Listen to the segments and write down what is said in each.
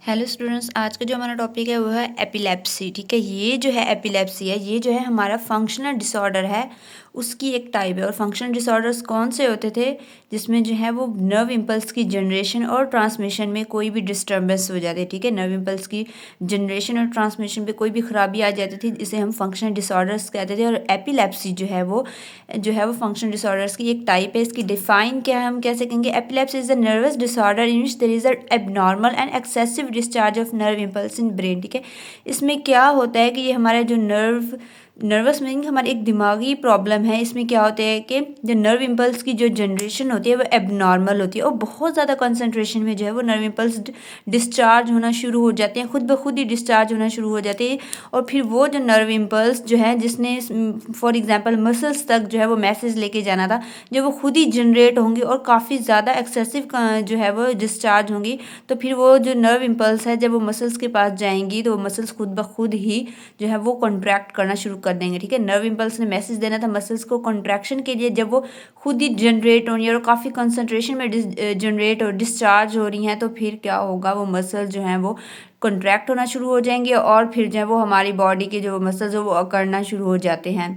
Hello students, आज का जो हमारा टॉपिक है वो है एपिलेप्सी। ठीक है, ये जो है एपिलेप्सी है, ये जो है हमारा फंक्शनल डिसऑर्डर है, उसकी एक टाइप है। और फंक्शनल डिसऑर्डर्स कौन से होते थे? जिसमें जो है वो नर्व इम्पल्स की जनरेशन और ट्रांसमिशन में कोई भी डिस्टर्बेंस हो जाती है। ठीक है, नर्व इम्पल्स की जनरेशन और ट्रांसमिशन पे कोई भी खराबी आ जाती थी, इसे हम फंक्शनल डिसऑर्डर्स कहते थे। और एपिलेप्सी जो है वो फंक्शनल डिसऑर्डर्स की एक टाइप है। इसकी डिफाइन क्या है, हम कैसे कहेंगे? Epilepsy is a nervous disorder in which there is a abnormal and excessive discharge of nerve impulse in brain. ठीक है, इसमें क्या होता है कि ये हमारा जो नर्वस मीनिंग हमारी एक दिमागी प्रॉब्लम है। इसमें क्या होता है कि जो नर्व इम्पल्स की जो जनरेशन होती है वो एबनॉर्मल होती है और बहुत ज़्यादा कंसंट्रेशन में जो है वो नर्व इम्पल्स डिस्चार्ज होना शुरू हो जाते हैं, खुद ब खुद ही डिस्चार्ज होना शुरू हो जाते हैं। और फिर वो जो नर्व इम्पल्स जो है, जिसने फॉर एग्जांपल मसल्स तक जो है वो मैसेज लेके जाना था, जब वो खुद ही जनरेट होंगी और काफ़ी ज़्यादा एक्सेसिव जो है वो डिस्चार्ज होंगी, तो फिर वो जो नर्व इम्पल्स है जब वो मसल्स के पास जाएंगी तो वो मसल्स खुद ब खुद ही जो है वो कॉन्ट्रैक्ट करना शुरू कर देंगे। ठीक है, नर्व इम्पल्स ने मैसेज देना था मसल्स को कॉन्ट्रैक्शन के लिए, जब वो खुद ही जनरेट हो रही है और काफ़ी कंसंट्रेशन में जनरेट और डिस्चार्ज हो रही हैं, तो फिर क्या होगा, वो मसल जो हैं वो कॉन्ट्रैक्ट होना शुरू हो जाएंगे और फिर जो है वो हमारी बॉडी के जो मसल्स है वो अकड़ना शुरू हो जाते हैं।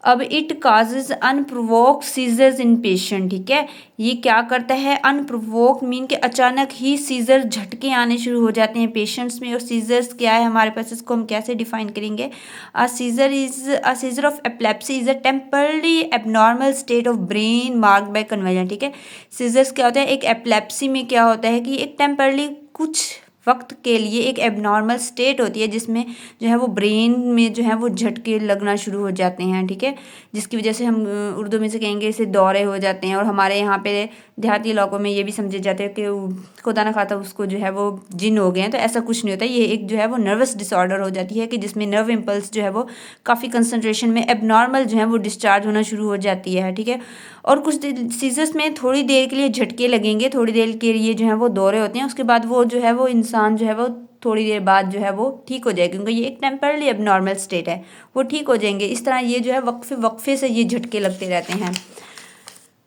अब it causes unprovoked seizures in patient. ठीक है, ये क्या करता है? अनप्रोवोक्ड मीन के अचानक ही सीजर झटके आने शुरू हो जाते हैं पेशेंट्स में। और सीजर्स क्या है हमारे पास, इसको हम कैसे डिफाइन करेंगे? A seizure of epilepsy is a temporary abnormal state of brain marked by conversion. ठीक है, सीजर्स क्या होता है? एक एपिलेप्सी में क्या होता है कि एक टेम्परली कुछ वक्त के लिए एक एबनॉर्मल स्टेट होती है जिसमें जो है वो ब्रेन में जो है वो झटके लगना शुरू हो जाते हैं। ठीक है, जिसकी वजह से हम उर्दू में से कहेंगे इसे दौरे हो जाते हैं। और हमारे यहाँ पे देहाती इलाकों में ये भी समझे जाते हैं कि खुदा ना खाता उसको जो है वो जिन हो गए हैं, तो ऐसा कुछ नहीं होता। ये एक जो है वो नर्वस डिसऑर्डर हो जाती है कि जिसमें नर्व इम्पल्स जो है वो काफ़ी कंसंट्रेशन में एबनॉर्मल जो है वो डिस्चार्ज होना शुरू हो जाती है। ठीक है, और कुछ सीजर्स में थोड़ी देर के लिए झटके लगेंगे, थोड़ी देर के लिए जो है वो दौरे होते हैं, उसके बाद वो जो है वो इंसान जो है वो थोड़ी देर बाद जो है वो ठीक हो जाएगा, क्योंकि ये एक टेम्पररी एबनॉर्मल स्टेट है, वो ठीक हो जाएंगे। इस तरह ये जो है वक्फे वक्फे से ये झटके लगते रहते हैं।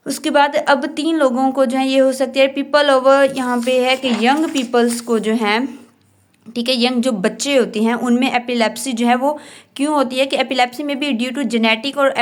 उसके बाद अब 3 लोगों को जो है ये हो सकती है पीपल ओवर, यहाँ पे है कि यंग पीपल्स को जो है, ठीक है, यंग जो बच्चे होते हैं उनमें एपिलेप्सी जो है वो क्यों होती है कि एपिलेप्सी में भी ड्यू टू जेनेटिक और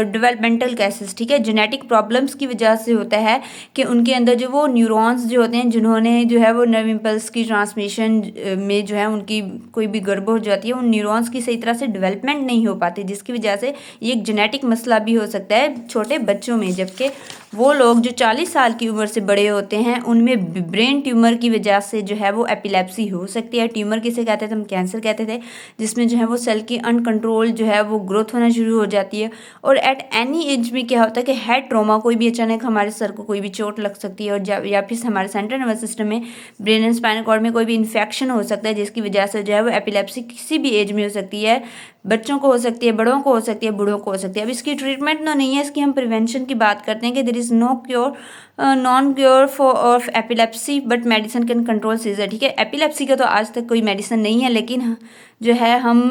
डेवलपमेंटल केसेस। ठीक है, जेनेटिक प्रॉब्लम्स की वजह से होता है कि उनके अंदर जो वो न्यूरॉन्स जो होते हैं, जिन्होंने जो है वो नर्व इम्पल्स की ट्रांसमिशन में जो है उनकी कोई भी गड़बड़ हो जाती है, उन न्यूरॉन्स की सही तरह से डेवलपमेंट नहीं हो पाती, जिसकी वजह से ये एक जेनेटिक मसला भी हो सकता है छोटे बच्चों में। जबकि वो लोग जो 40 साल की उम्र से बड़े होते हैं उनमें ब्रेन ट्यूमर की वजह से जो है वो एपिलेप्सी हो सकती है। ट्यूमर किसे कहते थे? हम कैंसर कहते थे, जिसमें जो है वो सेल की अनकंट्रोल जो है वो ग्रोथ होना शुरू हो जाती है। और एट एनी एज में क्या होता है कि हेड ट्रॉमा, कोई भी अचानक हमारे सर को कोई भी चोट लग सकती है, और या फिर हमारे सेंट्रल नर्वस सिस्टम में ब्रेन एंड स्पाइनल कॉर्ड में कोई भी इन्फेक्शन हो सकता है, जिसकी वजह से जो है वो एपिलेप्सी किसी भी एज में हो सकती है। बच्चों को हो सकती है, बड़ों को हो सकती है, बूढ़ों को हो सकती है। अब इसकी ट्रीटमेंट तो नहीं है, इसकी हम प्रिवेंशन की बात करते हैं कि there is no cure, non cure for of epilepsy but medicine can control seizure. ठीक है, एपिलेप्सी का तो आज तक कोई मेडिसिन नहीं है, लेकिन जो है हम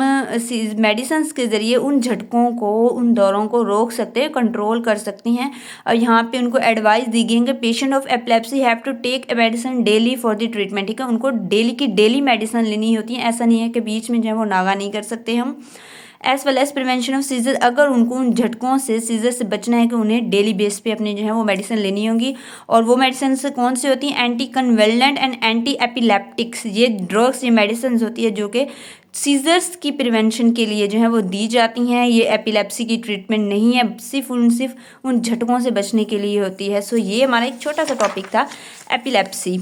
मेडिसिन के ज़रिए उन झटकों को, उन दौरों को रोक सकते हैं, कंट्रोल कर सकते हैं। और यहाँ पे उनको एडवाइस दी गई है कि patient of epilepsy have to take a medicine daily for the treatment. ठीक है, उनको डेली की डेली मेडिसिन लेनी होती है, ऐसा नहीं है कि बीच में जो है वो नागा नहीं कर सकते हम। As well as prevention of seizure, अगर उनको उन झटकों से, सीजर से बचना है कि उन्हें डेली बेस पे अपने जो है वो मेडिसिन लेनी होगी। और वो मेडिसिन से कौन सी होती हैं? एंटी कन्वेलेंट एंड एंटी एपिलेप्टिक्स, ये ड्रग्स, ये मेडिसिन होती है जो कि सीजर्स की प्रिवेंशन के लिए जो है वो दी जाती हैं। ये एपिलेप्सी की ट्रीटमेंट नहीं है, सिर्फ उन झटकों से बचने के लिए होती है। सो ये हमारा एक छोटा सा टॉपिक था एपिलेप्सी।